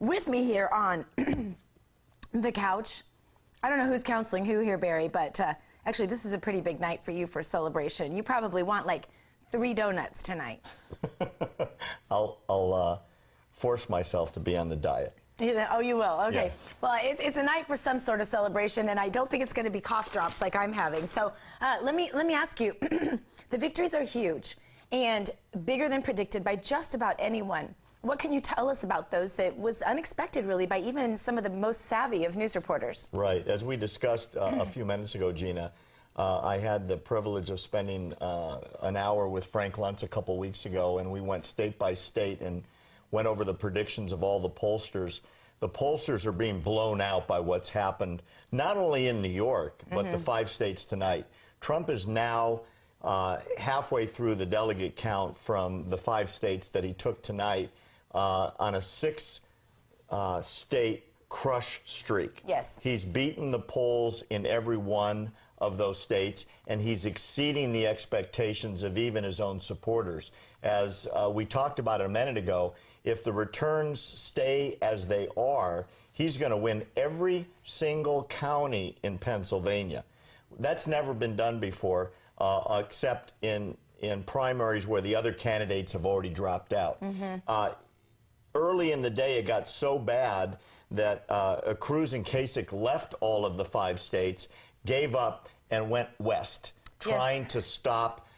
with me here on the couch. I don't know who's counseling who here, Barry, but actually this is a pretty big night for you for celebration. You probably want like 3 donuts tonight. I'll force myself to be on the diet. Oh, you will? Okay. Yeah. Well, it's a night for some sort of celebration, and I don't think it's going to be cough drops like I'm having. So let me ask you, the victories are huge and bigger than predicted by just about anyone. What can you tell us about those that was unexpected, really, by even some of the most savvy of news reporters? Right. As we discussed a few minutes ago, Gina, I had the privilege of spending an hour with Frank Luntz a couple weeks ago, and we went state by state and went over the predictions of all the pollsters. The pollsters are being blown out by what's happened, not only in New York, but the 5 states tonight. Trump is now halfway through the delegate count from the 5 states that he took tonight on a 6-state crush streak. Yes. He's beaten the polls in every one of those states, and he's exceeding the expectations of even his own supporters. As we talked about a minute ago, if the returns stay as they are, he's going to win every single county in Pennsylvania. That's never been done before, except in primaries where the other candidates have already dropped out. Early in the day, it got so bad that Cruz and Kasich left all of the 5 states, gave up, and went west, trying to stop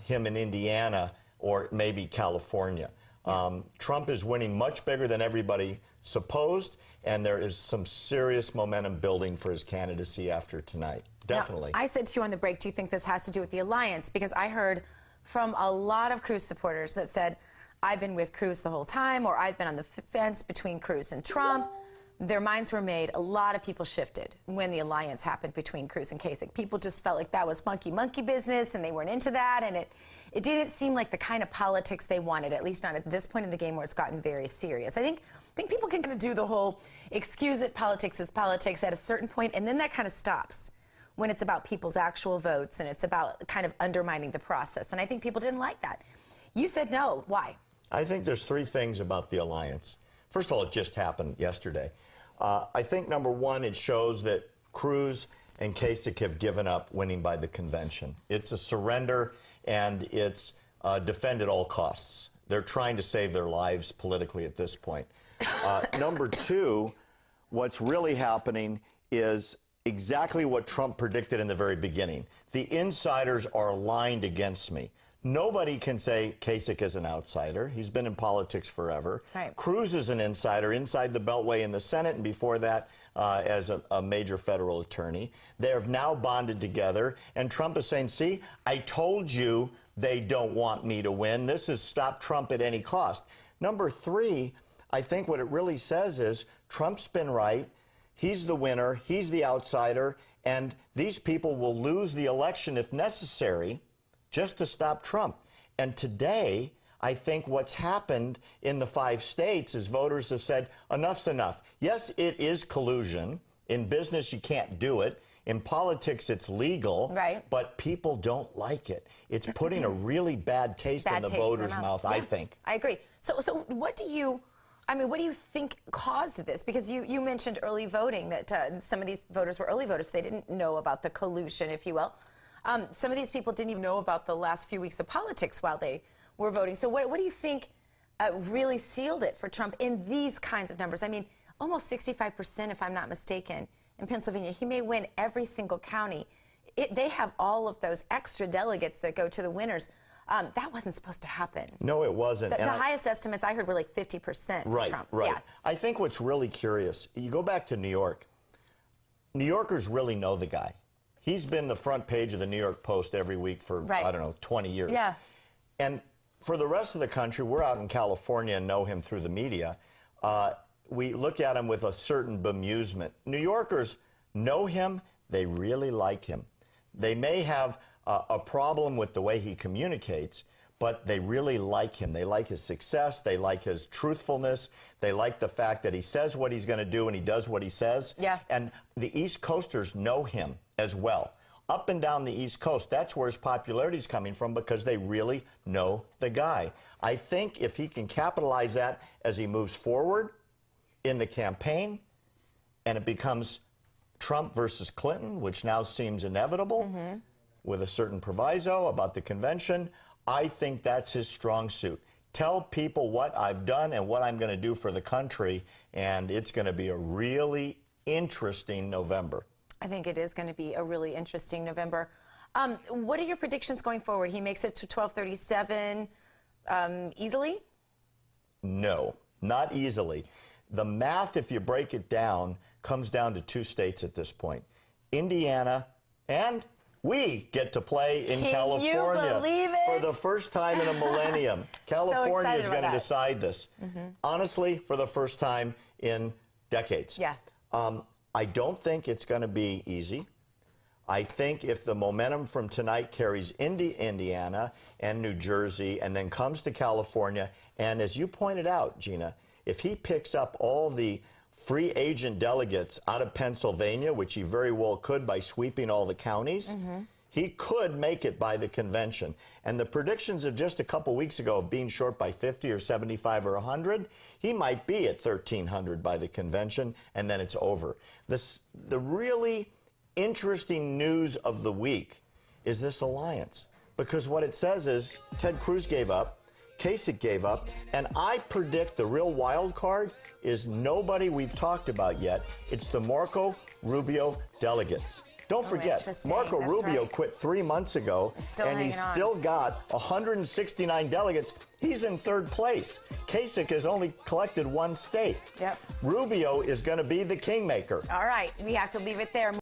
him in Indiana or maybe California. Trump is winning much bigger than everybody supposed, and there is some serious momentum building for his candidacy after tonight. Definitely. Now, I said to you on the break, do you think this has to do with the alliance? Because I heard from a lot of Cruz supporters that said, I've been with Cruz the whole time, or I've been on the fence between Cruz and Trump. Their minds were made. A lot of people shifted when the alliance happened between Cruz and Kasich. People just felt like that was funky monkey business, and they weren't into that, and it didn't seem like the kind of politics they wanted, at least not at this point in the game where it's gotten very serious. I think people can kind of do the whole excuse it, politics is politics at a certain point, and then that kind of stops when it's about people's actual votes and it's about kind of undermining the process. And I think people didn't like that. You said no. Why? I think there's 3 things about the alliance. First of all, it just happened yesterday. I think, number one, it shows that Cruz and Kasich have given up winning by the convention. It's a surrender, and it's defend at all costs. They're trying to save their lives politically at this point. Number 2, what's really happening is exactly what Trump predicted in the very beginning. The insiders are aligned against me. Nobody can say Kasich is an outsider. He's been in politics forever. Right. Cruz is an insider inside the Beltway in the Senate, and before that as a major federal attorney. They have now bonded together, and Trump is saying, see, I told you they don't want me to win. This is stop Trump at any cost. Number 3, I think what it really says is Trump's been right. He's the winner. He's the outsider. And these people will lose the election if necessary just to stop Trump. And today, I think what's happened in the 5 states is voters have said, enough's enough. Yes, it is collusion. In business, you can't do it. In politics, it's legal. Right. But people don't like it. It's putting a really bad taste in the voters' mouth, yeah, I think. I agree. So what do you think caused this? Because you mentioned early voting, that some of these voters were early voters. So they didn't know about the collusion, if you will. Some of these people didn't even know about the last few weeks of politics while they were voting. So what do you think really sealed it for Trump in these kinds of numbers? I mean, almost 65%, if I'm not mistaken, in Pennsylvania. He may win every single county. They have all of those extra delegates that go to the winners. That wasn't supposed to happen. No, it wasn't. The highest estimates I heard were like 50% for Trump. Right. Yeah. I think what's really curious, you go back to New York. New Yorkers really know the guy. He's been the front page of the New York Post every week for, I don't know, 20 years. Yeah. And for the rest of the country, we're out in California and know him through the media. We look at him with a certain bemusement. New Yorkers know him. They really like him. They may have a problem with the way he communicates, but they really like him. They like his success. They like his truthfulness. They like the fact that he says what he's going to do and he does what he says. Yeah. And the East Coasters know him as well. Up and down the East Coast, that's where his popularity is coming from, because they really know the guy. I think if he can capitalize that as he moves forward, in the campaign and it becomes Trump versus Clinton, which now seems inevitable with a certain proviso about the convention, I think that's his strong suit. Tell people what I've done and what I'm going to do for the country, and it's going to be a really interesting November. I think it is going to be a really interesting November. What are your predictions going forward? He makes it to 1237 easily? No, not easily. The math, if you break it down, comes down to two states at this point. Indiana, and we get to play in California. Can you believe it? For the first time in a millennium. California is going to that. decide this. Honestly, for the first time in decades. Yeah. I don't think it's going to be easy. I think if the momentum from tonight carries into Indiana and New Jersey and then comes to California, and as you pointed out, Gina, if he picks up all the free agent delegates out of Pennsylvania, which he very well could by sweeping all the counties, he could make it by the convention. And the predictions of just a couple weeks ago of being short by 50 or 75 or 100, he might be at 1,300 by the convention, and then it's over. The really interesting news of the week is this alliance, because what it says is Ted Cruz gave up, Kasich gave up, and I predict the real wild card is nobody we've talked about yet. It's the Marco Rubio delegates. Don't forget, interesting. Marco That's Rubio right. quit 3 months ago, Still and he's hanging on. still got 169 delegates. He's in third place. Kasich has only collected one state. Yep. Rubio is going to be the kingmaker. All right, we have to leave it there.